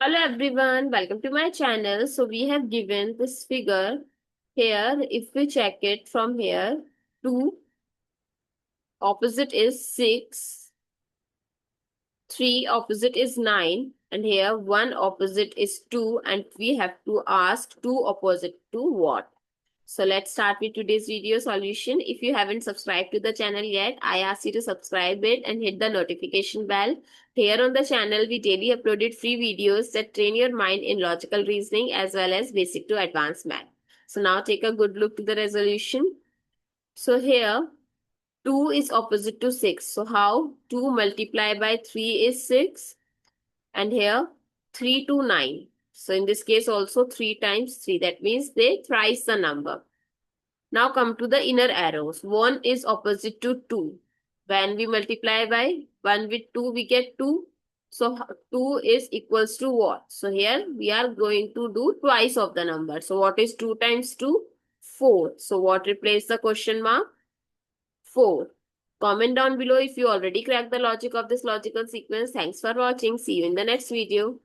Hello everyone, welcome to my channel. So we have given this figure here. If we check it from here, 2 opposite is 6, 3 opposite is 9, and here 1 opposite is 2, and we have to ask 2 opposite to what? So let's start with today's video solution. If you haven't subscribed to the channel yet, I ask you to subscribe it and hit the notification bell. Here on the channel, we daily uploaded free videos that train your mind in logical reasoning as well as basic to advanced math. So now take a good look to the resolution. So here 2 is opposite to 6. So how? 2 multiplied by 3 is 6. And here 3 to 9. So in this case also 3 times 3. That means they thrice the number. Now come to the inner arrows. 1 is opposite to 2. When we multiply by 1 with 2, we get 2. So 2 is equals to what? So here we are going to do twice of the number. So what is 2 times 2? 4. So what replaces the question mark? 4. Comment down below if you already cracked the logic of this logical sequence. Thanks for watching. See you in the next video.